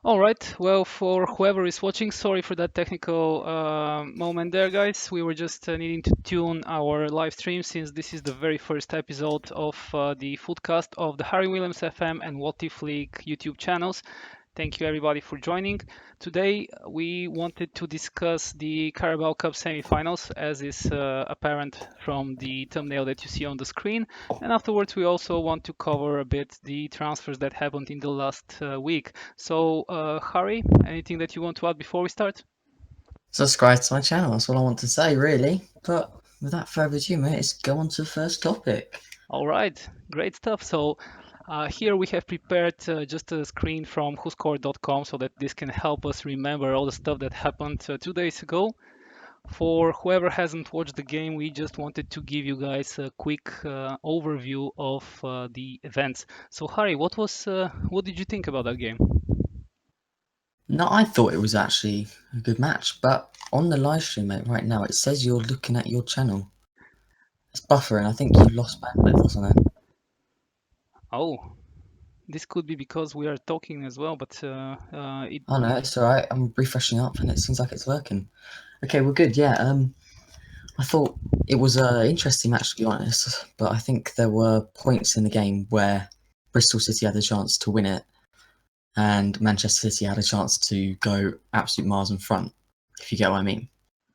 All right. Well, for whoever is watching, sorry for that technical moment there, guys. We were just needing to tune our live stream since this is the very first episode of the Futcast of the Harry Williams FM and What If League YouTube channels. Thank you everybody for joining. Today we wanted to discuss the Carabao Cup semi-finals, as is apparent from the thumbnail that you see on the screen. And afterwards we also want to cover a bit the transfers that happened in the last week. So, Harry, anything that you want to add before we start? Subscribe to my channel. That's all I want to say, really. But without further ado, mate, let's go on to the first topic. All right, great stuff. So here we have prepared just a screen from whoscored.com so that this can help us remember all the stuff that happened 2 days ago. For whoever hasn't watched the game, we just wanted to give you guys a quick overview of the events. So, Harry, what did you think about that game? No, I thought it was actually a good match, but on the live stream, mate, right now, it says you're looking at your channel. It's buffering. I think you lost bandwidth or something. Oh, this could be because we are talking as well, but it. Oh no, it's alright. I'm refreshing up and it seems like it's working. Okay, well, good. Yeah. I thought it was an interesting match, to be honest, but I think there were points in the game where Bristol City had a chance to win it and Manchester City had a chance to go absolute miles in front, if you get what I mean.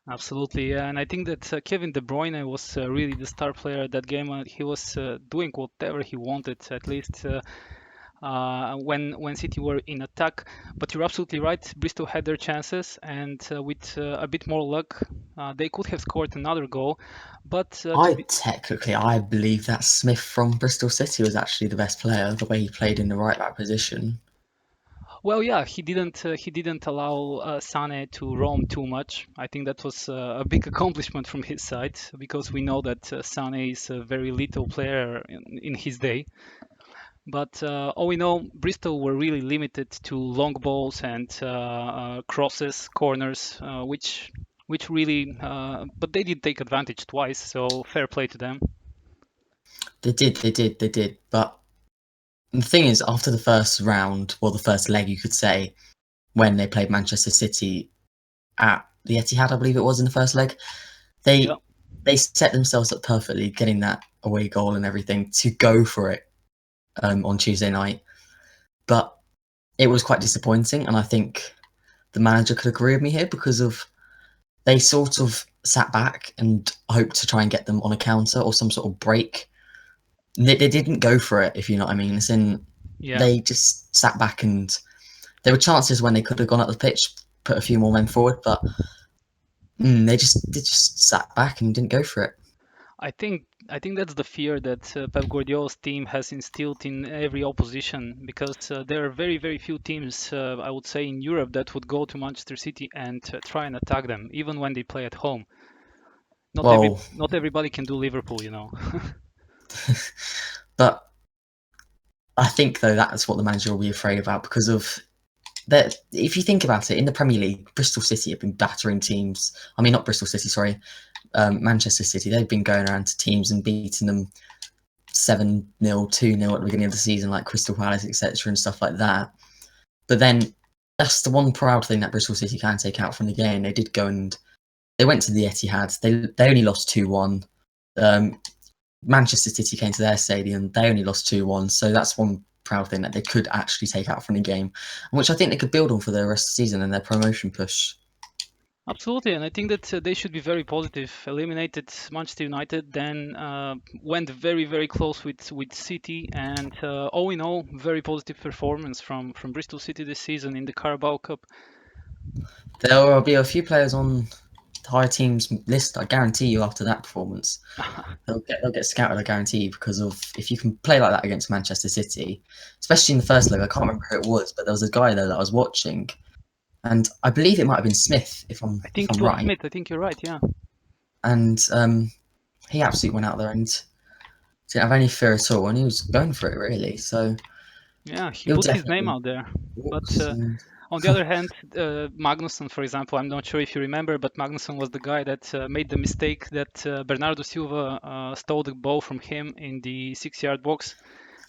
Absolutely, yeah. And I think that Kevin De Bruyne was really the star player at that game. He was doing whatever he wanted, at least when City were in attack. But you're absolutely right. Bristol had their chances, and with a bit more luck, they could have scored another goal. But I believe that Smith from Bristol City was actually the best player, the way he played in the right back position. well, yeah, he didn't allow Sane to roam too much. I think that was a big accomplishment from his side because we know that Sane is a very little player in his day. But all in all, Bristol were really limited to long balls and crosses, corners, which really, but they did take advantage twice. So fair play to them. They did. But the thing is, after the first round, well, the first leg, you could say, when they played Manchester City at the Etihad, I believe it was in the first leg, Yeah, they set themselves up perfectly, getting that away goal and everything to go for it on Tuesday night. But it was quite disappointing, and I think the manager could agree with me here because of they sort of sat back and hoped to try and get them on a counter or some sort of break. They didn't go for it, if you know what I mean. As in, yeah. they just sat back and there were chances when they could have gone up the pitch, put a few more men forward, but they just sat back and didn't go for it. I think that's the fear that Pep Guardiola's team has instilled in every opposition because there are very very few teams I would say in Europe that would go to Manchester City and try and attack them even when they play at home. Well, Not everybody can do Liverpool, you know. but I think though that's what the manager will be afraid about because of that. If you think about it, in the Premier League, Bristol City have been battering teams. I mean, not Bristol City, sorry, Manchester City. They've been going around to teams and beating them 7-0, 2-0 at the beginning of the season, like Crystal Palace, etc., and stuff like that. But then that's the one proud thing that Bristol City can take out from the game. They did go and they went to the Etihad. They only lost 2-1. Manchester City came to their stadium. They only lost 2-1. So that's one proud thing that they could actually take out from the game, which I think they could build on for the rest of the season and their promotion push. Absolutely, and I think that they should be very positive. Eliminated Manchester United, then went very, very close with City, and all in all, very positive performance from Bristol City this season in the Carabao Cup. There will be a few players on the higher teams list. I guarantee you, after that performance, they'll get scouted. I guarantee you, because of if you can play like that against Manchester City, especially in the first leg. I can't remember who it was, but there was a guy there that I was watching, and I believe it might have been Smith, if I'm I if think I'm it was right. Smith. I think you're right. Yeah, And he absolutely went out there and didn't have any fear at all, and he was going for it really. So yeah, he he'll put his name definitely out there. But walks. And on the other hand, Magnusson, for example, I'm not sure if you remember, but Magnusson was the guy that made the mistake that Bernardo Silva stole the ball from him in the 6-yard box.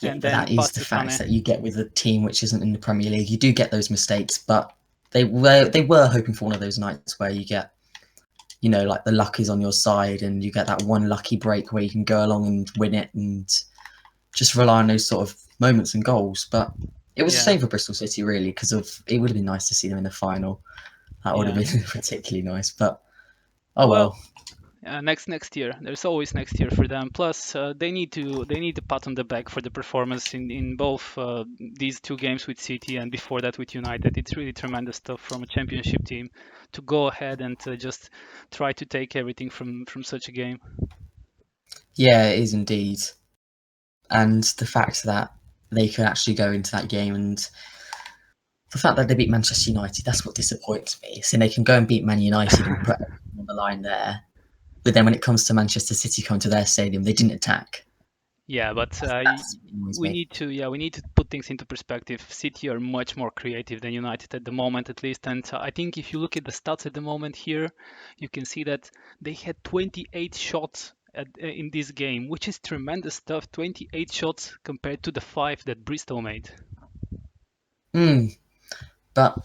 Yeah, and but then that is the passes facts Sané. that you get with a team which isn't in the Premier League. You do get those mistakes, but they were hoping for one of those nights where you get, like the luck is on your side and you get that one lucky break where you can go along and win it and just rely on those sort of moments and goals. But it was a Yeah, shame for Bristol City, really, because it would have been nice to see them in the final. That would have yeah. been particularly nice. But oh Well, well. next year. There's always next year for them. Plus, they need a pat on the back for the performance in both these two games with City and before that with United. It's really tremendous stuff from a championship team to go ahead and just try to take everything from such a game. Yeah, it is indeed. And the fact that they could actually go into that game and the fact that they beat Manchester United, that's what disappoints me. So they can go and beat Man United and put everything on the line there. But then when it comes to Manchester City coming to their stadium, they didn't attack. Yeah, but That's what annoys me. we need to put things into perspective. City are much more creative than United at the moment, at least. And I think if you look at the stats at the moment here, you can see that they had 28 shots in this game, which is tremendous stuff. 28 shots compared to the 5 that Bristol made. But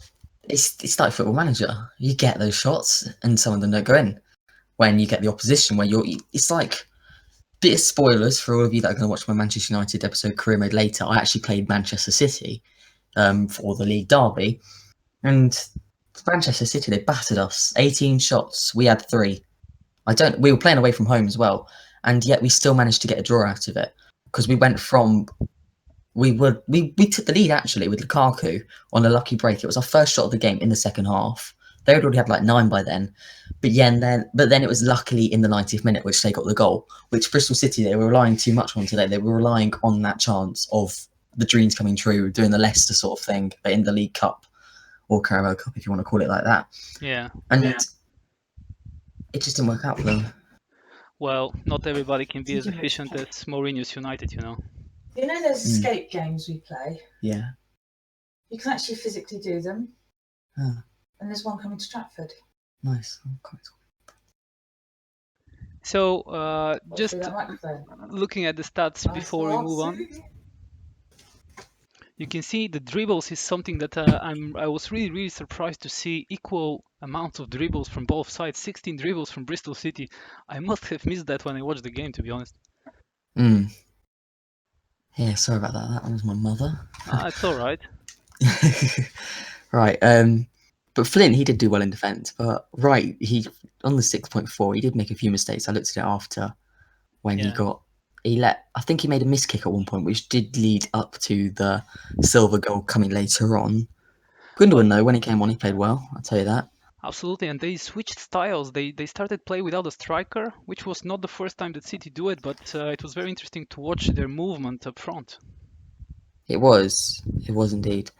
it's like Football Manager. You get those shots and some of them don't go in. When you get the opposition, where it's like bit of spoilers for all of you that are going to watch my Manchester United episode Career Mode later. I actually played Manchester City for the league derby, and Manchester City, they battered us. 18 shots, we had 3. We were playing away from home as well, and yet we still managed to get a draw out of it because we went from we took the lead actually with Lukaku on a lucky break. It was our first shot of the game in the second half. They had already had like 9 by then, but then it was luckily in the 90th minute which they got the goal. Which Bristol City, they were relying too much on today. They were relying on that chance of the dreams coming true, doing the Leicester sort of thing, but in the League Cup or Carabao Cup if you want to call it like that. Yeah. And it just didn't work out for them. Well, not everybody can be as efficient as Mourinho's United, you know. You know those escape games we play? Yeah. You can actually physically do them. Ah. And there's one coming to Stratford. Nice. So just Through that microphone. looking at the stats before we move on, you can see the dribbles is something that I was really surprised to see equal amounts of dribbles from both sides. 16 dribbles from Bristol City. I must have missed that when I watched the game, to be honest. Yeah, sorry about that. That was my mother. It's all right. Right. But Flint, he did do well in defence. But he on the 6.4, he did make a few mistakes. I looked at it after when I think he made a miss kick at one point, which did lead up to the silver goal coming later on. Gundogan, though, when he came on, he played well. I'll tell you that. Absolutely, and they switched styles. They started play without a striker, which was not the first time that City do it, but it was very interesting to watch their movement up front. It was indeed.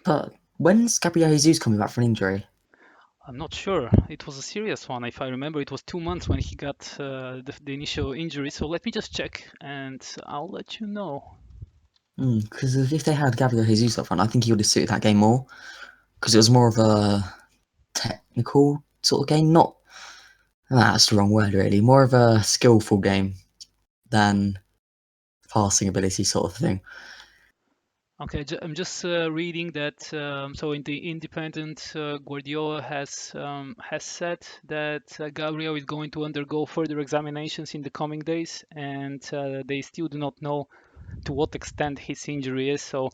But when's Gabriel Jesus coming back from an injury? I'm not sure. It was a serious one. If I remember, it was 2 months when he got the initial injury. So let me just check, and I'll let you know. Because if they had Gabriel Jesus up front, I think he would have suited that game more. Because it was more of a technical sort of game, not that's the wrong word really, more of a skillful game than passing ability sort of thing. Okay, I'm just reading that. So in the Independent, Guardiola has said that Gabriel is going to undergo further examinations in the coming days, and they still do not know to what extent his injury is. So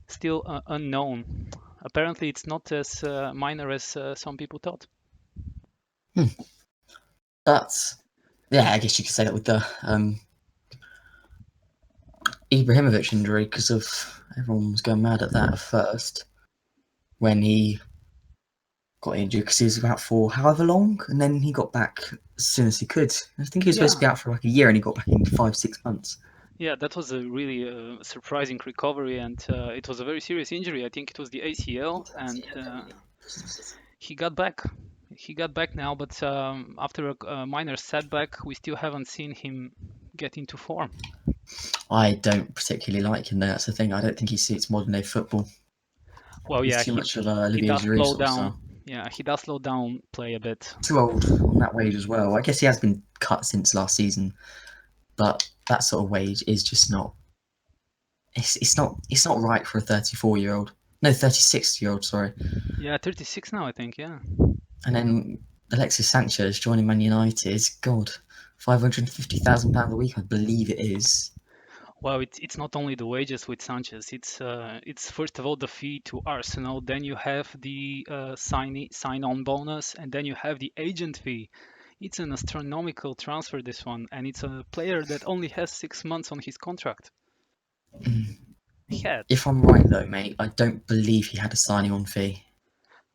still unknown. Apparently, it's not as minor as some people thought. That's I guess you could say that with the Ibrahimovic injury, because of everyone was going mad at that at first when he got injured, because he was out for however long, and then he got back as soon as he could. I think he was supposed to be out for like a year, and he got back in 5-6 months. Yeah, that was a really surprising recovery, and it was a very serious injury. I think it was the ACL, and he got back. He got back now, but after a minor setback, we still haven't seen him get into form. I don't particularly like him, though. That's the thing. I don't think he suits modern day football. Well, He's yeah, too much of a he Olivier does Giroud slow sort of down. style. Yeah, he does slow down play a bit. Too old on that wage as well. I guess he has been cut since last season, but that sort of wage is just not it's not right for a 34-year-old. No, 36-year-old. Sorry. Yeah, 36 now, I think. Yeah. And then Alexis Sanchez joining Man United. God, £550,000 a week, I believe it is. Well, it's not only the wages with Sanchez. It's first of all the fee to Arsenal. Then you have the sign-on bonus, and then you have the agent fee. It's an astronomical transfer, this one, and it's a player that only has 6 months on his contract. He had. If I'm right though, mate, I don't believe he had a signing on fee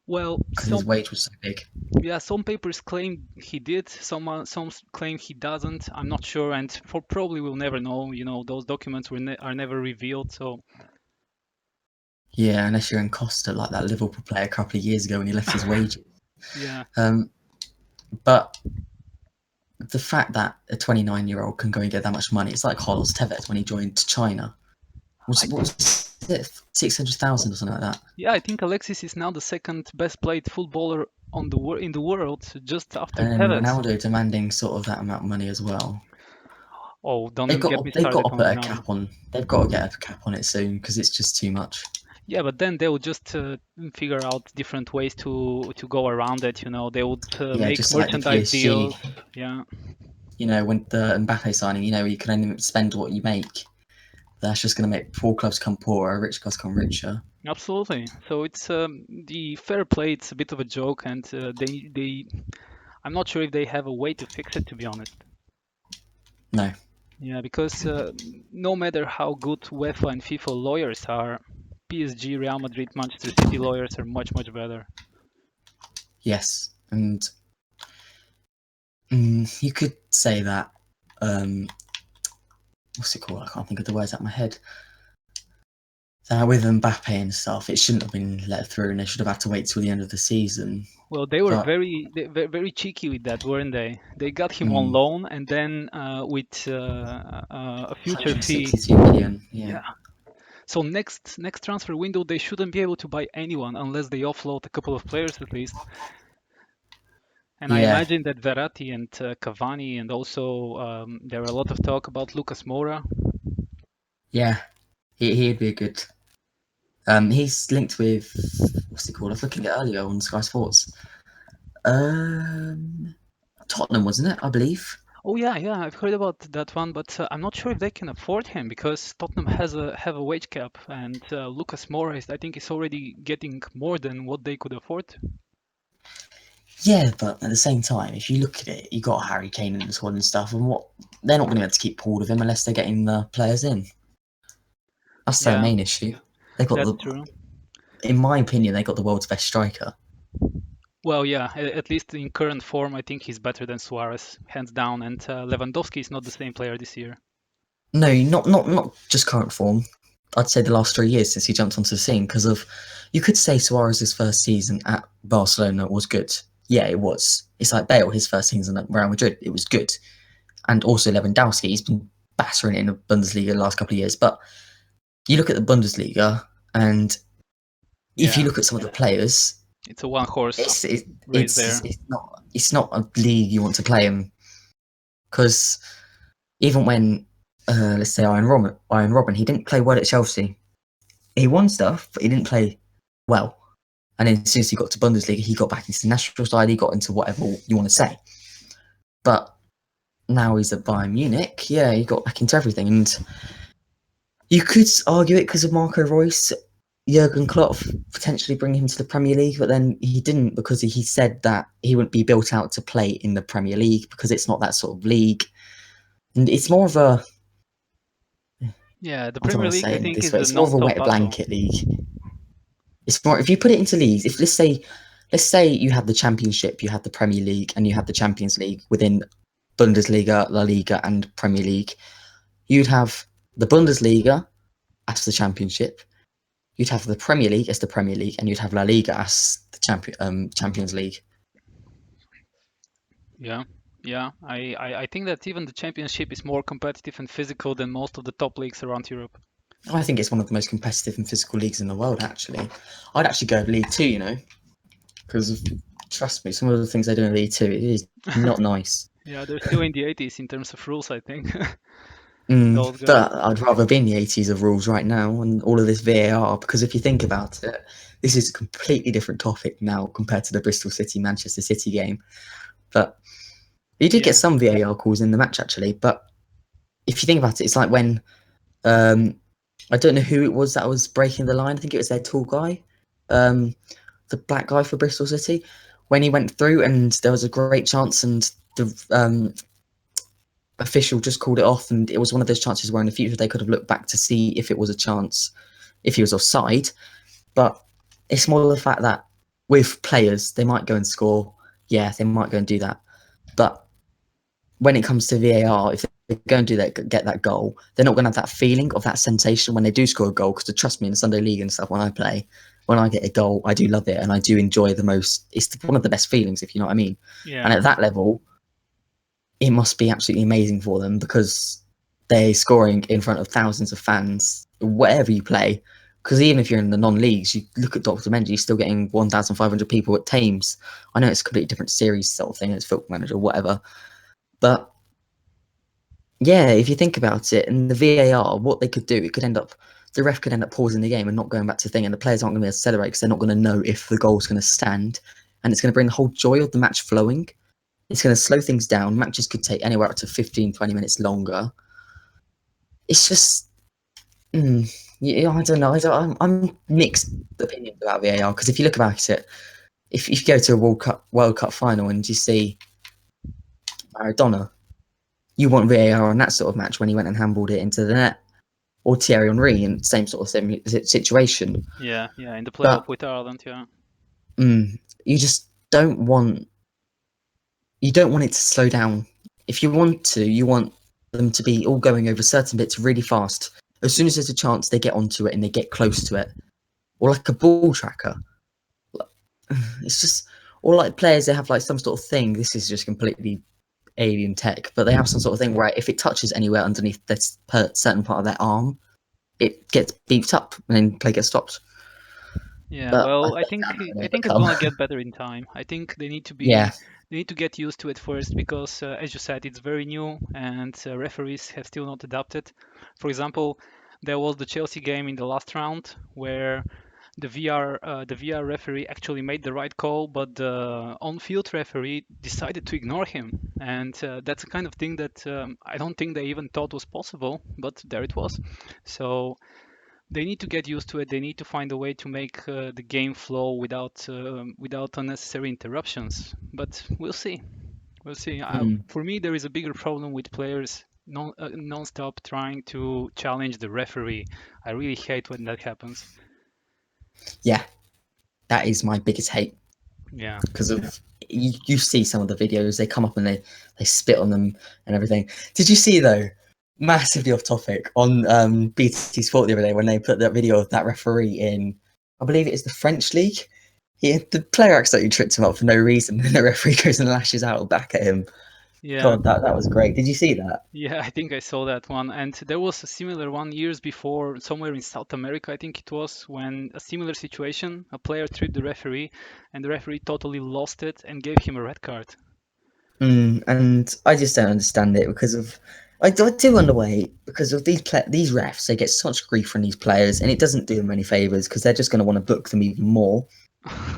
Well, because his wage was so big. yeah, some papers claim he did. Some claim he doesn't. I'm not sure, and for probably we'll never know. You know, those documents are never revealed. So Yeah, unless you're in Costa, like that Liverpool player a couple of years ago when he left his wages. yeah, But the fact that a 29-year-old can go and get that much money, it's like Carlos Tevez when he joined China. What was it, 600,000 or something like that? yeah, I think Alexis is now the second best played footballer in the world, just after And Tevez. Ronaldo demanding sort of that amount of money as well. Oh, don't They've even get me got started to on put a Ronaldo. cap on. They've got to get a cap on it soon because it's just too much. Yeah, but then they would just figure out different ways to go around it. You know, they would make just like the merchandise PSG. deals. Yeah. You know, when the Mbappe signing, you know, you can only spend what you make. That's just going to make poor clubs come poorer, rich clubs come richer. Absolutely. So it's the fair play. It's a bit of a joke, and I'm not sure if they have a way to fix it, to be honest. No. Yeah, because no matter how good UEFA and FIFA lawyers are, PSG, Real Madrid, Manchester City lawyers are much better. Yes, and you could say that. What's it called? I can't think of the words out of my head. That with Mbappe and stuff, it shouldn't have been let through, and they should have had to wait till the end of the season. Well, they were But- very cheeky with that, weren't they? They got him on loan, and then with a future fee. 162 million. Yeah. So next transfer window, they shouldn't be able to buy anyone unless they offload a couple of players at least. And I Yeah. imagine that Verratti and Cavani, and also there are a lot of talk about Lucas Moura. Yeah, he'd be a good. He's linked with what's it called? I was looking at it earlier on Sky Sports. Tottenham, wasn't it? I believe. Oh yeah, I've heard about that one, but I'm not sure if they can afford him because Tottenham have a wage cap, and Lucas Moura I think is already getting more than what they could afford. Yeah, but at the same time, if you look at it, you got Harry Kane in the squad and stuff, and they're not going to be able to keep hold of him unless they're getting the players in. That's their Yeah, main issue. They got that's true. In my opinion, they got the world's best striker. Well, yeah, at least in current form, I think he's better than Suarez, hands down. And Lewandowski is not the same player this year. No, not just current form. I'd say the last 3 years since he jumped onto the scene, because of, you could say Suarez's first season at Barcelona was good. Yeah, it was. It's like Bale, his first season at Real Madrid, it was good. And also Lewandowski, he's been battering it in the Bundesliga the last couple of years. But you look at the Bundesliga, and if you look at some of the players, it's a one horse race there. It's not a league you want to play in, because even when let's say Iron Robin, he didn't play well at Chelsea. He won stuff, but he didn't play well. And then as soon as he got to Bundesliga, he got back into the national side. He got into whatever you want to say. But now he's at Bayern Munich. Yeah, he got back into everything, and you could argue it because of Marco Reus. Jurgen Klopp potentially bring him to the Premier League, but then he didn't, because he said that he wouldn't be built out to play in the Premier League because it's not that sort of league. And it's more of a... Yeah, the Premier League, I think, is it's more of a wet blanket league. It's more, if you put it into leagues, if let's say you have the Championship, you have the Premier League, and you have the Champions League within Bundesliga, La Liga, and Premier League, you'd have the Bundesliga as the Championship, you'd have the Premier League as the Premier League, and you'd have La Liga as the Champions League. Yeah, I think that even the Championship is more competitive and physical than most of the top leagues around Europe. I think it's one of the most competitive and physical leagues in the world, actually. I'd actually go with League 2, you know, because trust me, some of the things they do in League 2, it is not nice. Yeah, they're still in the 80s in terms of rules, I think. Those guys. But I'd rather be in the 80s of rules right now and all of this VAR, because if you think about it, this is a completely different topic now compared to the Bristol City Manchester City game. But you did get some VAR calls in the match actually. But if you think about it, it's like when I don't know who it was that was breaking the line. I think it was their tall guy, the black guy for Bristol City, when he went through and there was a great chance and the official just called it off, and it was one of those chances where in the future they could have looked back to see if it was a chance, if he was offside. But it's more the fact that with players, they might go and score. Yeah, they might go and do that. But when it comes to VAR, if they go and do that, get that goal, they're not going to have that feeling of that sensation when they do score a goal. Because trust me, in the Sunday League and stuff, when I play, when I get a goal, I do love it and I do enjoy the most. It's one of the best feelings, if you know what I mean. Yeah. And at that level, it must be absolutely amazing for them because they're scoring in front of thousands of fans, wherever you play. Because even if you're in the non-leagues, you look at Dr. Mendy, you're still getting 1,500 people at Thames. I know it's a completely different series sort of thing, it's Football Manager, whatever. But yeah, if you think about it, and the VAR, what they could do, it could end up, the ref could end up pausing the game and not going back to the thing, and the players aren't going to be able to celebrate because they're not going to know if the goal's going to stand. And it's going to bring the whole joy of the match flowing. It's going to slow things down. Matches could take anywhere up to 15, 20 minutes longer. It's just, yeah, I don't know. I'm mixed opinions about VAR because if you look about it, if you go to a World Cup final and you see Maradona, you want VAR on that sort of match when he went and handballed it into the net, or Thierry Henry in the same sort of situation. Yeah, in the playoff with Ireland, yeah. You just don't want. You don't want it to slow down. If you want to, you want them to be all going over certain bits really fast. As soon as there's a chance, they get onto it and they get close to it. Or like a ball tracker. It's just, or like players, they have like some sort of thing. This is just completely alien tech, but they have some sort of thing where if it touches anywhere underneath this certain part of their arm, it gets beeped up and then play gets stopped. Yeah, But well, I think it's gonna get better in time. I think they need to be they need to get used to it first because, as you said, it's very new and referees have still not adapted. For example, there was the Chelsea game in the last round where the VR referee actually made the right call, but the on-field referee decided to ignore him, and that's the kind of thing that I don't think they even thought was possible, but there it was. So they need to get used to it. They need to find a way to make the game flow without unnecessary interruptions. But we'll see. We'll see. For me, there is a bigger problem with players non-stop trying to challenge the referee. I really hate when that happens. Yeah, that is my biggest hate. Yeah. Because of you see some of the videos, they come up and they spit on them and everything. Did you see though? Massively off topic on BT Sport the other day when they put that video of that referee in, I believe it is the French league. The player accidentally tripped him up for no reason, and the referee goes and lashes out back at him. Yeah. God, that was great. Did you see that? Yeah, I think I saw that one. And there was a similar one years before, somewhere in South America, I think it was, when a similar situation, a player tripped the referee, and the referee totally lost it and gave him a red card. And I just don't understand it because of. I do wonder why, because of these refs, they get such grief from these players, and it doesn't do them any favours because they're just going to want to book them even more.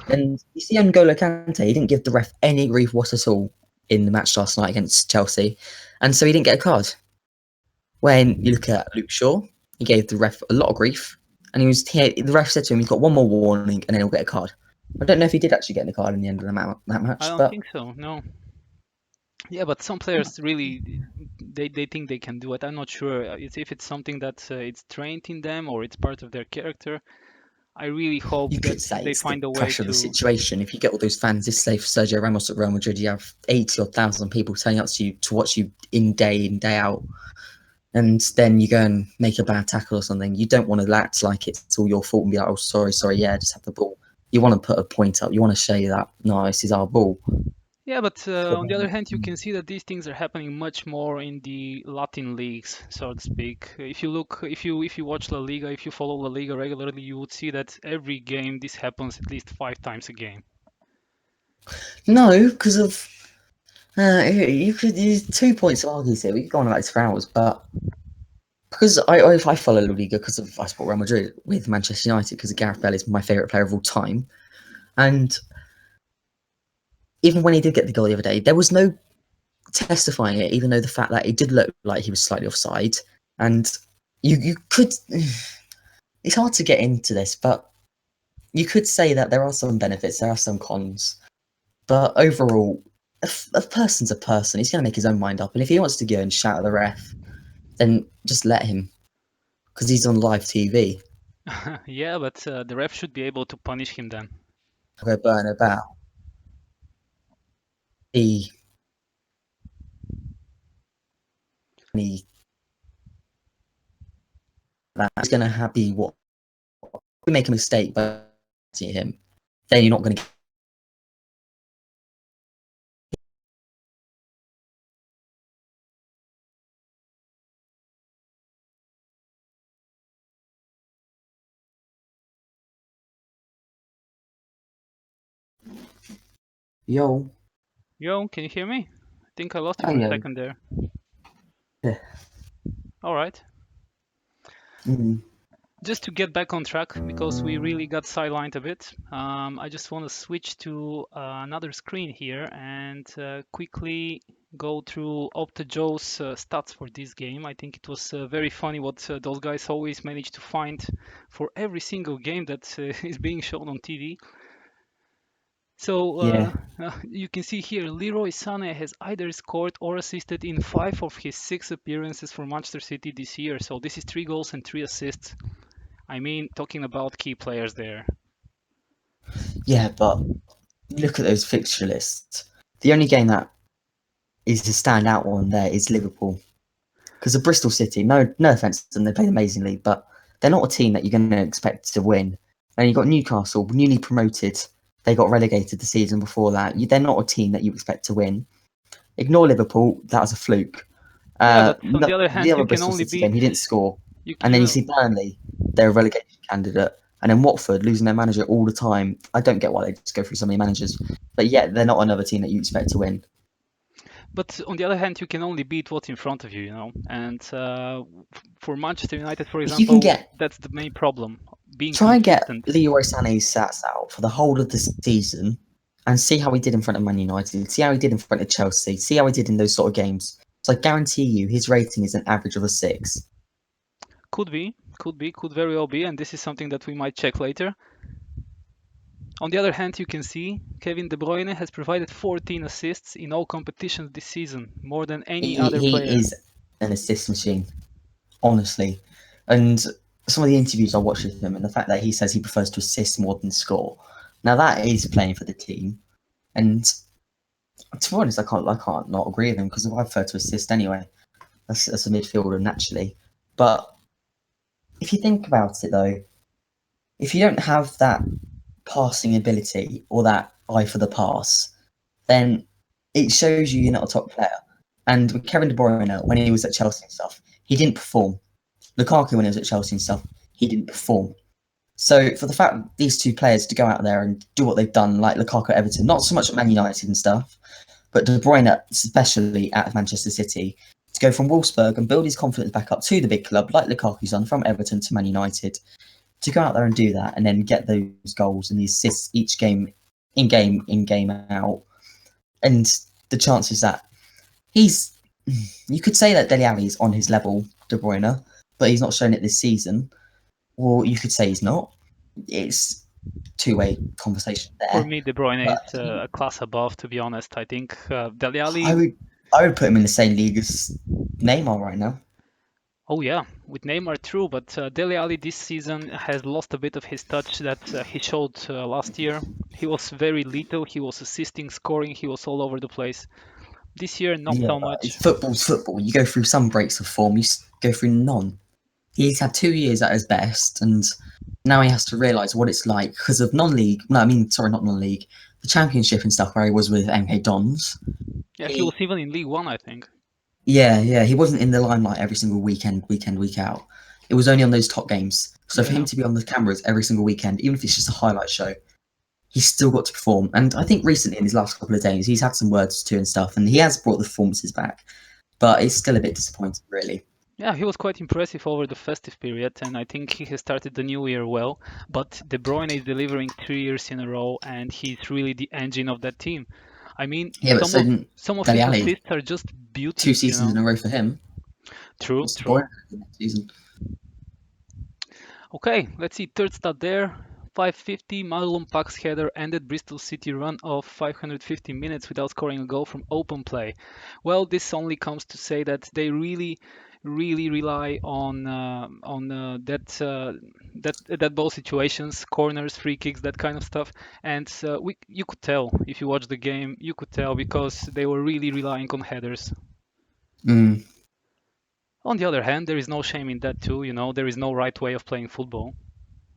And you see N'Golo Kante, he didn't give the ref any grief what at all in the match last night against Chelsea, and so he didn't get a card. When you look at Luke Shaw, he gave the ref a lot of grief, and the ref said to him, "You've got one more warning, and then he'll get a card." I don't know if he did actually get the card in the end of that match. I don't think so. No. Yeah, but some players really they think they can do it. I'm not sure if it's something that it's trained in them or it's part of their character. I really hope that they find a way pressure to. Of the situation. If you get all those fans, this say for Sergio Ramos at Real Madrid, you have 80,000 people turning up to watch you in day out, and then you go and make a bad tackle or something. You don't want to act like it's all your fault and be like, "Oh, sorry, yeah, just have the ball." You want to put a point up. You want to show you that no, this is our ball. Yeah, but on the other hand, you can see that these things are happening much more in the Latin leagues, so to speak. If you watch La Liga, if you follow La Liga regularly, you would see that every game this happens at least 5 times a game. No, because of you could use 2 points of argument here. We could go on like this for hours, but because I follow La Liga because of I support Real Madrid with Manchester United because Gareth Bale is my favourite player of all time. And even when he did get the goal the other day, there was no testifying it, even though the fact that it did look like he was slightly offside. And you could... It's hard to get into this, but you could say that there are some benefits, there are some cons. But overall, a person's a person. He's going to make his own mind up. And if he wants to go and shout at the ref, then just let him. Because he's on live TV. Yeah, but the ref should be able to punish him then. Go burn about. He's going to have be what we make a mistake by him, then you're not going to. Yo, Can you hear me? I think I lost you Oh, for a yeah. second there. Yeah. All right. Mm. Just to get back on track, because we really got sidelined a bit, I just want to switch to another screen here and quickly go through Opta Joe's stats for this game. I think it was very funny what those guys always manage to find for every single game that is being shown on TV. So Yeah. you can see here, Leroy Sané has either scored or assisted in 5 of his 6 appearances for Manchester City this year. So this is 3 goals and 3 assists. I mean, talking about key players there. Yeah, but look at those fixture lists. The only game that is to stand out one there is Liverpool. Because of Bristol City, no offence to them, they played amazingly, but they're not a team that you're going to expect to win. And you've got Newcastle, newly promoted. They got relegated the season before that. They're not a team that you expect to win. Ignore Liverpool, that was a fluke. Yeah, but on the other hand, you can Bristol only City beat... game, he didn't score. You And then you can- see Burnley, they're a relegation candidate. And then Watford losing their manager all the time. I don't get why they just go through so many managers. But yet, they're not another team that you expect to win. But on the other hand, you can only beat what's in front of you, you know. And for Manchester United, for If you example, can get- that's the main problem. Being Try and get consistent. Leroy Sané's stats out for the whole of the season and see how he did in front of Man United. See how he did in front of Chelsea. See how he did in those sort of games. So I guarantee you his rating is an average of a 6. Could very well be, and this is something that we might check later. On the other hand, you can see Kevin De Bruyne has provided 14 assists in all competitions this season, more than any other player. He is an assist machine, honestly. And some of the interviews I watched with him and the fact that he says he prefers to assist more than score. Now that is playing for the team. And to be honest, I can't not agree with him because I prefer to assist anyway. That's a midfielder naturally. But if you think about it though, if you don't have that passing ability or that eye for the pass, then it shows you're not a top player. And with Kevin De Bruyne, when he was at Chelsea and stuff, he didn't perform. Lukaku, when he was at Chelsea and stuff, he didn't perform. So for the fact that these two players to go out there and do what they've done, like Lukaku at Everton, not so much at Man United and stuff, but De Bruyne, especially at Manchester City, to go from Wolfsburg and build his confidence back up to the big club, like Lukaku's done from Everton to Man United, to go out there and do that and then get those goals and the assists each game, in game out, and the chances that you could say that Dele Alli is on his level, De Bruyne, but he's not shown it this season, or you could say he's not. It's two-way conversation there. For me, De Bruyne is a class above, to be honest. I think Dele Alli... I would put him in the same league as Neymar right now. Oh yeah, with Neymar true, but Dele Alli this season has lost a bit of his touch that he showed last year. He was very little, he was assisting, scoring, he was all over the place. This year, not so much. Football's football. You go through some breaks of form, you go through none. He's had 2 years at his best, and now he has to realise what it's like because of not non-league, the championship and stuff where he was with MK Dons. Yeah, he was even in League One, I think. Yeah, he wasn't in the limelight every single week out. It was only on those top games. So for him to be on the cameras every single weekend, even if it's just a highlight show, he's still got to perform. And I think recently in his last couple of days, he's had some words too and stuff, and he has brought the performances back. But it's still a bit disappointing, really. Yeah, he was quite impressive over the festive period, and I think he has started the new year well. But De Bruyne is delivering 3 years in a row, and he's really the engine of that team. I mean, Yeah, but some so of didn't some of Dele his Alli. assists are just 2 beauties, you seasons know. in a row for him. True, What's the true. point next season? Okay, let's see. Third stat there. 550, Marlon Pack's header ended Bristol City run of 550 minutes without scoring a goal from open play. Well, this only comes to say that they really rely on that ball situations, corners, free kicks, that kind of stuff. And you could tell if you watch the game, you could tell because they were really relying on headers. Mm. On the other hand, there is no shame in that too. You know, there is no right way of playing football.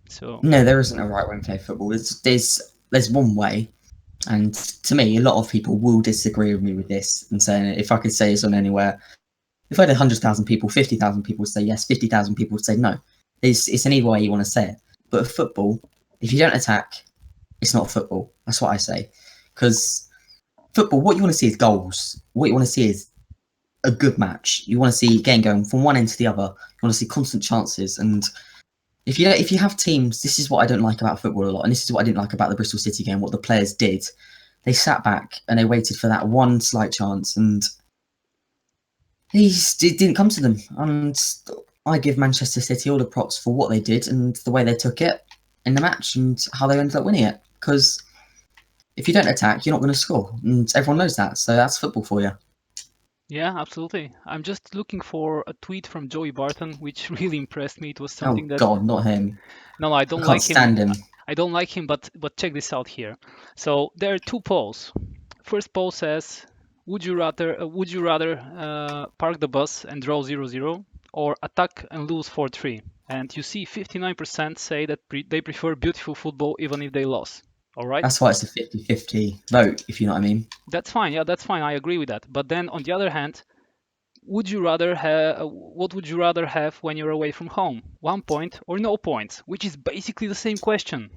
So No, there isn't a right way to play football. There's one way, and to me, a lot of people will disagree with me with this and saying if I could say this on anywhere, if I had 100,000 people, 50,000 people would say yes, 50,000 people would say no. It's any way you want to say it. But with football, if you don't attack, it's not football. That's what I say. Because football, what you want to see is goals. What you want to see is a good match. You want to see game going from one end to the other. You want to see constant chances. And if you have teams, this is what I don't like about football a lot, and this is what I didn't like about the Bristol City game. What the players did, they sat back and they waited for that one slight chance, and it didn't come to them. And I give Manchester City all the props for what they did and the way they took it in the match and how they ended up winning it. Because if you don't attack, you're not going to score, and everyone knows that. So that's football for you. yeah, absolutely. I'm just looking for a tweet from Joey Barton, which really impressed me. It was Oh something that God, not him! no, I I don't can't like him. stand him. I don't like him, but check this out here. So there are two polls. First poll says, would you rather park the bus and draw 0-0 or attack and lose 4-3? And you see 59% say that they prefer beautiful football even if they lost. All right? That's why it's a 50-50 vote, if you know what I mean. That's fine. Yeah, that's fine. I agree with that. But then on the other hand, what would you rather have when you're away from home? 1 point or no points? Which is basically the same question.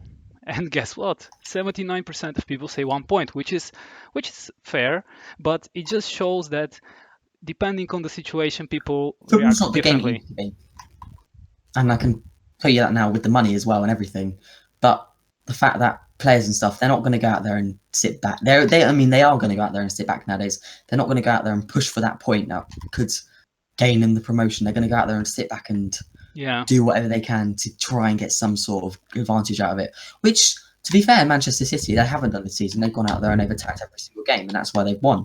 And guess what? 79% of people say 1 point, which is fair, but it just shows that depending on the situation, people Football's react not the game it differently. used to be. And I can tell you that now with the money as well and everything. But the fact that players and stuff, they're not going to go out there and sit back. They are going to go out there and sit back nowadays. They're not going to go out there and push for that point that could gain them the promotion. They're going to go out there and sit back and Yeah, do whatever they can to try and get some sort of advantage out of it. Which, to be fair, Manchester City, they haven't done this season. They've gone out there and they've attacked every single game, and that's why they've won.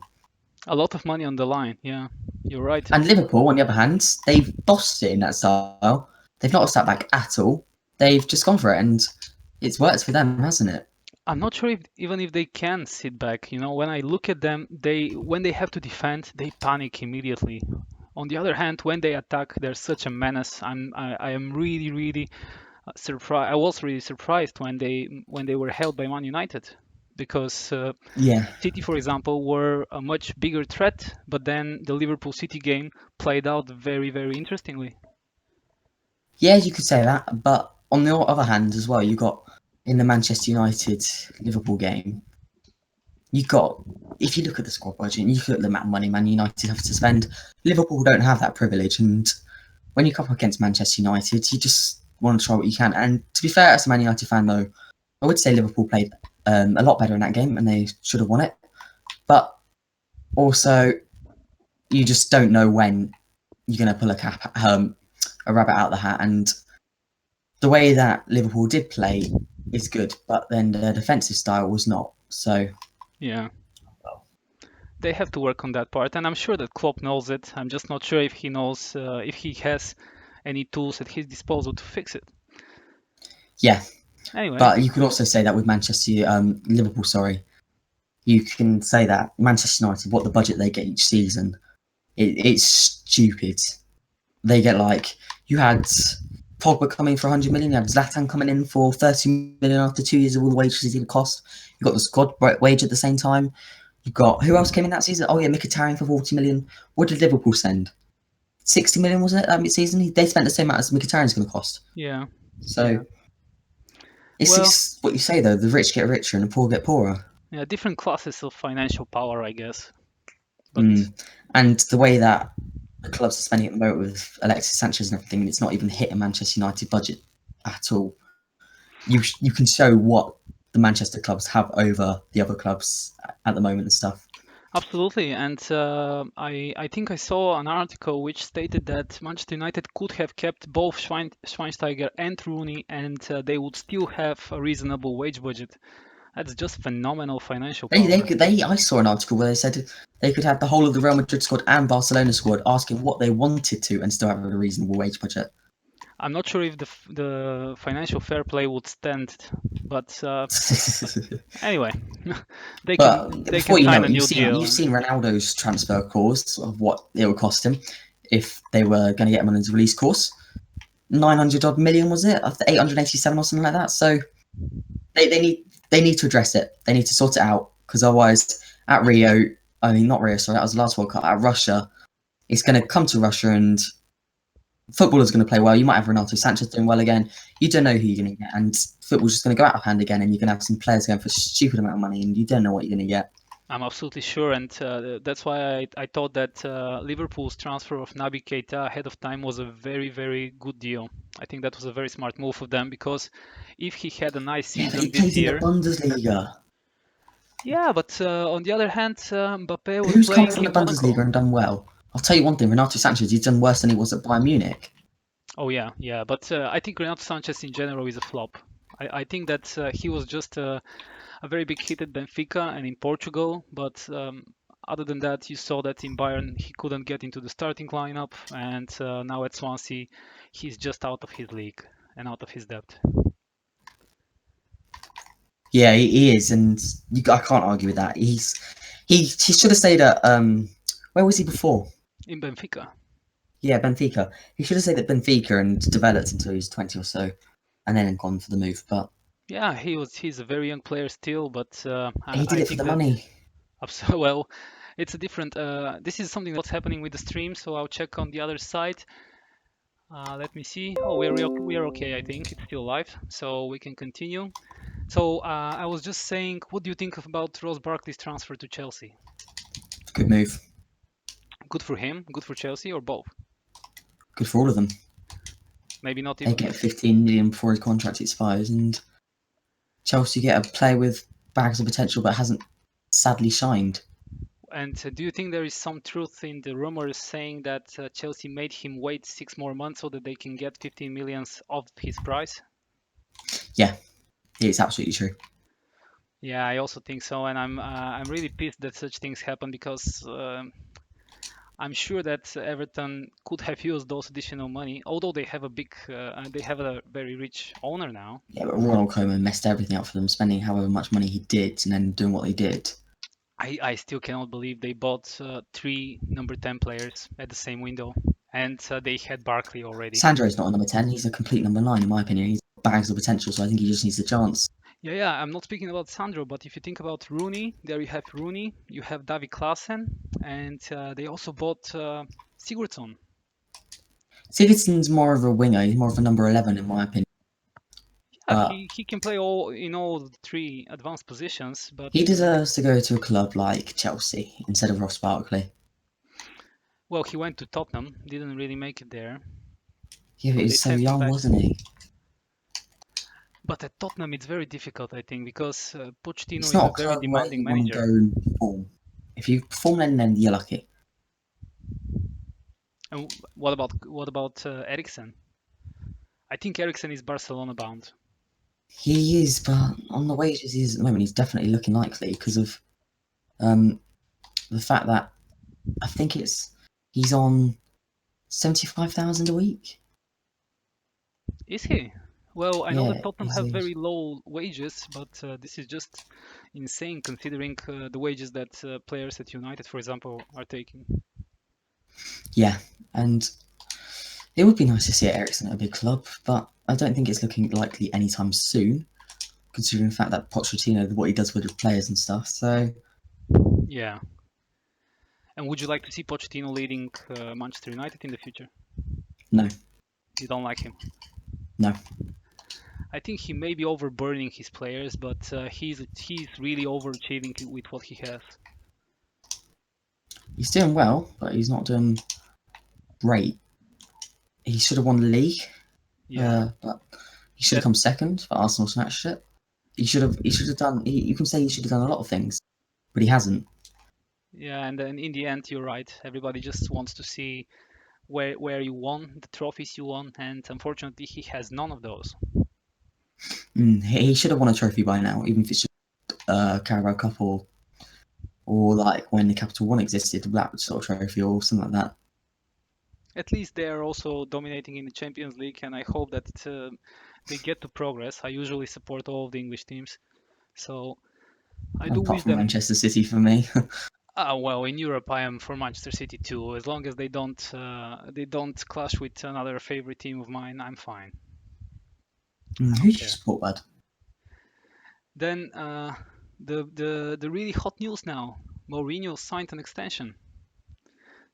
a lot of money on the line. Yeah, you're right. And Liverpool, on the other hand, they've bossed it in that style. They've not sat back at all. They've just gone for it, and it's worked for them, hasn't it? I'm not sure even if they can sit back. You know, when I look at them, when they have to defend, they panic immediately. On the other hand, when they attack, they're such a menace. I am really surprised. I was really surprised when they were held by Man United, because Yeah. City, for example, were a much bigger threat, but then the Liverpool City game played out very interestingly. Yeah, you could say that. But on the other hand, as well, you got in the Manchester United Liverpool game, you got, if you look at the squad budget and you look at the amount of money Man United have to spend, Liverpool don't have that privilege. And when you come up against Manchester United, you just want to try what you can. And to be fair, as a Man United fan, though, I would say Liverpool played a lot better in that game and they should have won it. But also, you just don't know when you're going to pull a rabbit out of the hat. And the way that Liverpool did play is good, but then the defensive style was not. So Yeah. They have to work on that part, and I'm sure that Klopp knows it. I'm just not sure if he knows if he has any tools at his disposal to fix it. yeah, Anyway, but you could also say that with Liverpool, sorry, you can say that Manchester United, what the budget they get each season, it's stupid. They get you had Pogba coming for 100 million, you had Zlatan coming in for 30 million after 2 years of all the wages he's going to cost. You got the squad wage at the same time. You got who else came in that season? Oh yeah, Mkhitaryan for 40 million. What did Liverpool send? 60 million, wasn't it, that season? They spent the same amount as Mkhitaryan's going to cost. yeah. So it's what you say though: the rich get richer and the poor get poorer. Yeah, different classes of financial power, I guess. But And the way that the clubs are spending at the moment with Alexis, Sanchez and everything, and it's not even hit a Manchester United budget at all. You can show what the Manchester clubs have over the other clubs at the moment and stuff. Absolutely, and I think I saw an article which stated that Manchester United could have kept both Schweinsteiger and Rooney, and they would still have a reasonable wage budget. That's just phenomenal financial power. I saw an article where they said they could have the whole of the Real Madrid squad and Barcelona squad asking what they wanted to and still have a reasonable wage budget. I'm not sure if the financial fair play would stand, but anyway, they can sign a new deal. You've seen Ronaldo's transfer clause of what it would cost him if they were going to get him on his release course. 900 odd million, was it? 887 or something like that. So they need to address it. They need to sort it out, because otherwise at Rio, not Rio, sorry, that was the last World Cup, at Russia, it's going to come to Russia and footballers going to play well. You might have Renato Sanchez doing well again. You don't know who you're going to get, and football's just going to go out of hand again, and you're going to have some players going for a stupid amount of money, and you don't know what you're going to get. I'm absolutely sure, and that's why I thought that Liverpool's transfer of Naby Keita ahead of time was a very, very good deal. I think that was a very smart move of them, because if he had a nice season this year, in the Bundesliga. Yeah, but on the other hand, Mbappe was Who's playing come from the in Monaco. Bundesliga and done well? I'll tell you one thing, Renato Sanchez, he's done worse than he was at Bayern Munich. Oh yeah, but I think Renato Sanchez in general is a flop. I think that he was just a very big hit at Benfica and in Portugal, but other than that, you saw that in Bayern he couldn't get into the starting lineup, and now at Swansea he's just out of his league and out of his depth. Yeah, he is, and I can't argue with that. He should have stayed at where was he before? In Benfica. Yeah, Benfica. He should have stayed at Benfica and developed until he was 20 or so, and then gone for the move. But yeah, he's a very young player still, but he did it for the money. Well, it's a different. This is something that's happening with the stream, so I'll check on the other side. Let me see. Oh, we are okay. I think it's still live, so we can continue. So I was just saying, what do you think about Ross Barkley's transfer to Chelsea? Good move. Good for him, good for Chelsea, or both? Good for all of them. Maybe not even. They get 15 million before his contract expires, and Chelsea get a player with bags of potential but hasn't sadly shined. And do you think there is some truth in the rumors saying that Chelsea made him wait 6 more months so that they can get 15 million of his price? Yeah, it's absolutely true. Yeah, I also think so, and I'm really pissed that such things happen, because I'm sure that Everton could have used those additional money, although they have a very rich owner now. Yeah, but Ronald Koeman messed everything up for them, spending however much money he did and then doing what they did. I still cannot believe they bought 3 number 10 players at the same window, and they had Barkley already. Sandro's not a number 10, he's a complete number 9 in my opinion. He's bags of potential, so I think he just needs a chance. Yeah, I'm not speaking about Sandro, but if you think about Rooney, there you have Rooney, you have David Klaassen, and they also bought Sigurdsson. Sigurdsson's more of a winger, he's more of a number 11 in my opinion. Yeah, he can play in all 3 advanced positions, but he deserves to go to a club like Chelsea instead of Ross Barkley. Well, he went to Tottenham, didn't really make it there. Yeah, but he was so young, wasn't he? But at Tottenham, it's very difficult, I think, because Pochettino is a very demanding manager. If you perform then you're lucky. And what about Eriksen? I think Eriksen is Barcelona bound. He is, but on the wages he is at the moment, he's definitely looking likely because of the fact that I think he's on 75,000 a week. Is he? Well, I know that Tottenham have is. very low wages, but this is just insane considering the wages that players at United, for example, are taking. Yeah, and it would be nice to see Eriksen at a big club, but I don't think it's looking likely anytime soon, considering the fact that Pochettino, what he does with the players and stuff. So yeah. And would you like to see Pochettino leading Manchester United in the future? No. You don't like him? No. I think he may be overburdening his players, but he's really overachieving with what he has. He's doing well, but he's not doing great. He should have won the league. Yeah, But he should have come second for Arsenal snatched it. He should have done. You can say he should have done a lot of things, but he hasn't. yeah, and then in the end, you're right. Everybody just wants to see where you won, the trophies you won, and unfortunately, he has none of those. He should have won a trophy by now, even if it's just Carabao Cup or like when the Capital One existed, that sort of trophy or something like that. At least they are also dominating in the Champions League, and I hope that they get to progress. I usually support all of the English teams, so I do Apart wish from them. Manchester City for me. Well, in Europe, I am for Manchester City too. As long as they don't clash with another favorite team of mine, I'm fine. I Who do don't you care. support, bud? Then the really hot news now. Mourinho signed an extension.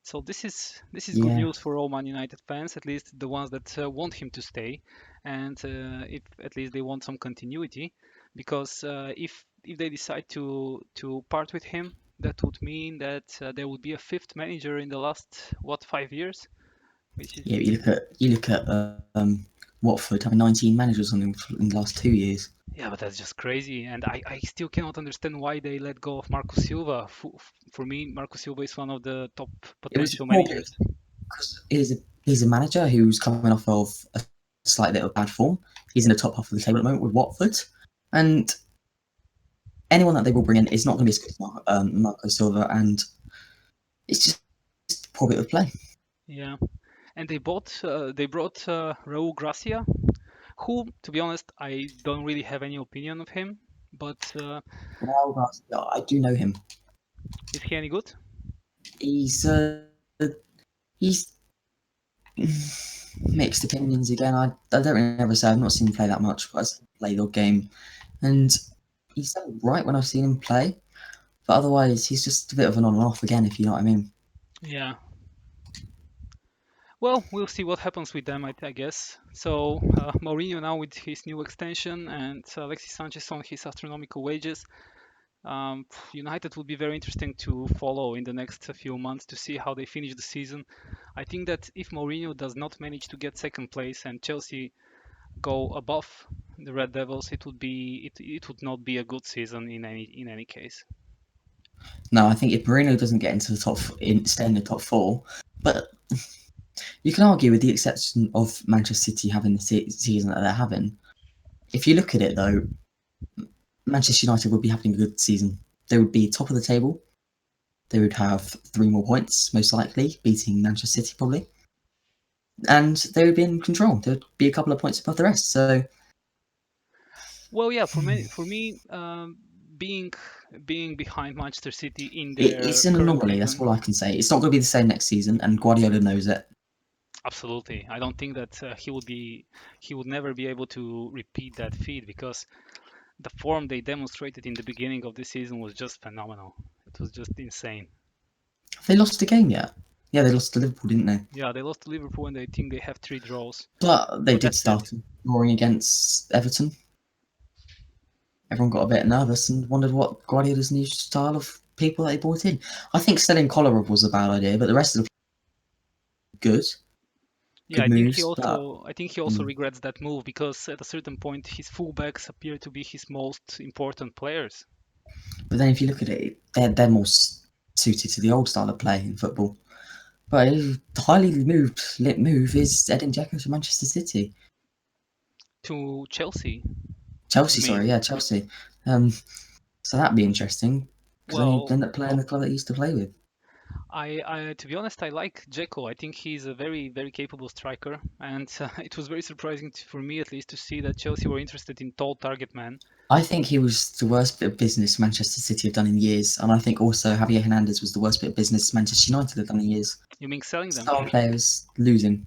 So this is good Yeah, news for all Man United fans, at least the ones that want him to stay, and if at least they want some continuity, because if they decide to part with him, that would mean that there would be a fifth manager in the last 5 years, which is yeah. You look at Watford having 19 managers on them in the last 2 years. yeah, but that's just crazy, and I still cannot understand why they let go of Marco Silva. For me, Marco Silva is one of the top It was potential more managers. because he's a manager who's coming off of a slight bit of bad form. He's in the top half of the table at the moment with Watford, and anyone that they will bring in is not going to be as good as Marco Silva, and it's just a poor bit of play. Yeah. And they brought Raul Gracia, who, to be honest, I don't really have any opinion of him. But Raul Garcia, I do know him. is he any good? He's mixed opinions again. I don't really ever say I've not seen him play that much, but I've seen him play the game, and he's done right when I've seen him play. But otherwise, he's just a bit of an on and off again, if you know what I mean. Yeah. Well, we'll see what happens with them, I guess. So Mourinho now with his new extension and Alexis Sanchez on his astronomical wages. United will be very interesting to follow in the next few months to see how they finish the season. I think that if Mourinho does not manage to get second place and Chelsea go above the Red Devils, it would not be a good season in any case. No, I think if Mourinho doesn't get into stay in the top four, but you can argue with the exception of Manchester City having the season that they're having. If you look at it though, Manchester United would be having a good season. They would be top of the table. They would have 3 more points, most likely, beating Manchester City probably. And they would be in control. There would be a couple of points above the rest. So, Well, yeah, for me, being behind Manchester City in their it's an current anomaly. That's season, all I can say. It's not going to be the same next season, and Guardiola knows it. absolutely. I don't think that he would never be able to repeat that feat because the form they demonstrated in the beginning of this season was just phenomenal. It was just insane. Have they lost a game yet? Yeah, they lost to Liverpool, didn't they? Yeah, they lost to Liverpool and I think they have 3 draws. But they But did that's it. start drawing against Everton. Everyone got a bit nervous and wondered what Guardiola's new style of people that he brought in. I think selling Kolarov was a bad idea, but the rest of the good. Yeah, Good moves. I think he also regrets that move because at a certain point his fullbacks appear to be his most important players. But then if you look at it, they're more suited to the old style of play in football. But the highly lit move is Edin Dzeko to Manchester City. To Chelsea, Chelsea, you sorry, mean? yeah, Chelsea. So that'd be interesting because then Well, you'd end up playing the club that he used to play with. I to be honest, I like Dzeko. I think he's a very, very capable striker, and it was very surprising for me, at least, to see that Chelsea were interested in tall target man. I think he was the worst bit of business Manchester City have done in years, and I think also Javier Hernandez was the worst bit of business Manchester United have done in years. You mean selling them? Star players losing.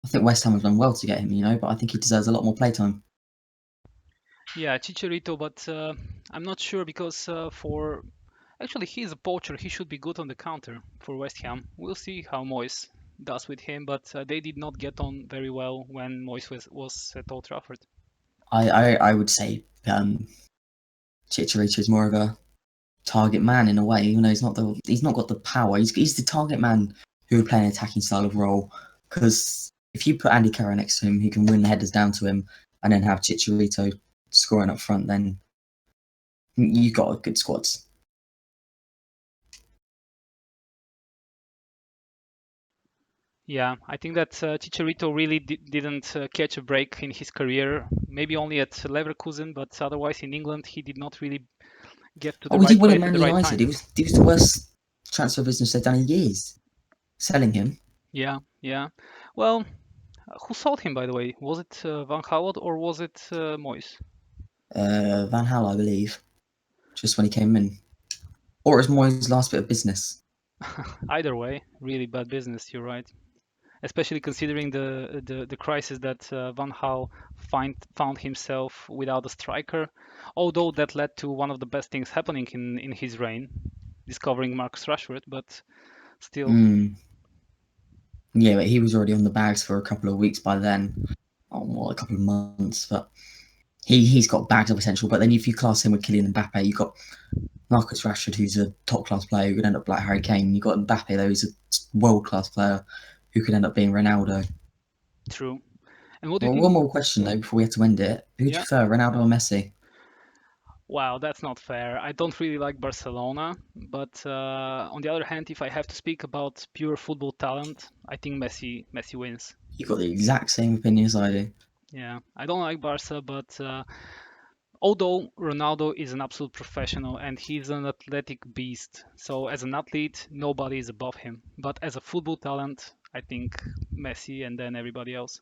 I think West Ham have done well to get him, but I think he deserves a lot more playtime. Yeah, Chicharito, but I'm not sure because for actually he's a poacher. He should be good on the counter for West Ham. We'll see how Moyes does with him, but they did not get on very well when Moyes was at Old Trafford. I would say Chicharito is more of a target man in a way, even though he's not got the power. He's the target man who would play an attacking style of role. Because if you put Andy Carroll next to him, who can win the headers down to him, and then have Chicharito scoring up front, then you've got a good squad. Yeah, I think that Chicharito really didn't catch a break in his career. Maybe only at Leverkusen, but otherwise in England he did not really get to the Oh, he right won at place at Man the right United. time. He was the worst transfer business they've done in years. Selling him. Yeah, yeah. Well, who sold him, by the way? Was it Van Gaal or was it Moyes? Van Hal, I believe, just when he came in. Or it was Moyes' last bit of business. Either way, really bad business. You're right. Especially considering the crisis that Van Gaal found himself without a striker. Although that led to one of the best things happening in his reign, discovering Marcus Rashford, but still. Yeah, but he was already on the bags for a couple of weeks by then. Oh, well, a couple of months, but he's got bags of potential. But then if you class him with Kylian Mbappe, you've got Marcus Rashford, who's a top class player who could end up like Harry Kane. You've got Mbappe, though, who's a world class player who could end up being Ronaldo. True. And what do you Well, think? one more question though before we have to end it. Who do you Yeah. prefer, Ronaldo or Messi? Wow, that's not fair. I don't really like Barcelona, but on the other hand, if I have to speak about pure football talent, I think Messi wins. You got the exact same opinion as I do. Yeah, I don't like Barca, but although Ronaldo is an absolute professional and he's an athletic beast, so as an athlete, nobody is above him. But as a football talent, I think Messi and then everybody else.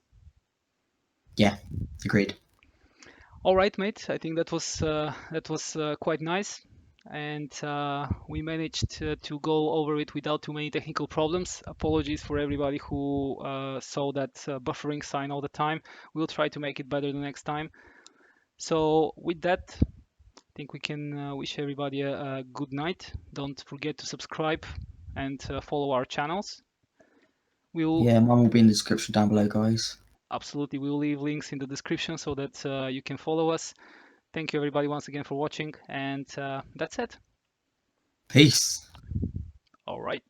Yeah, agreed. All right, mate. I think that was quite nice, and we managed to go over it without too many technical problems. Apologies for everybody who saw that buffering sign all the time. We'll try to make it better the next time. So with that, I think we can wish everybody a good night. Don't forget to subscribe and follow our channels. We'll Yeah, mine will be in the description down below, guys. absolutely we'll leave links in the description so that you can follow us. Thank you everybody once again for watching, and that's it. Peace. All right.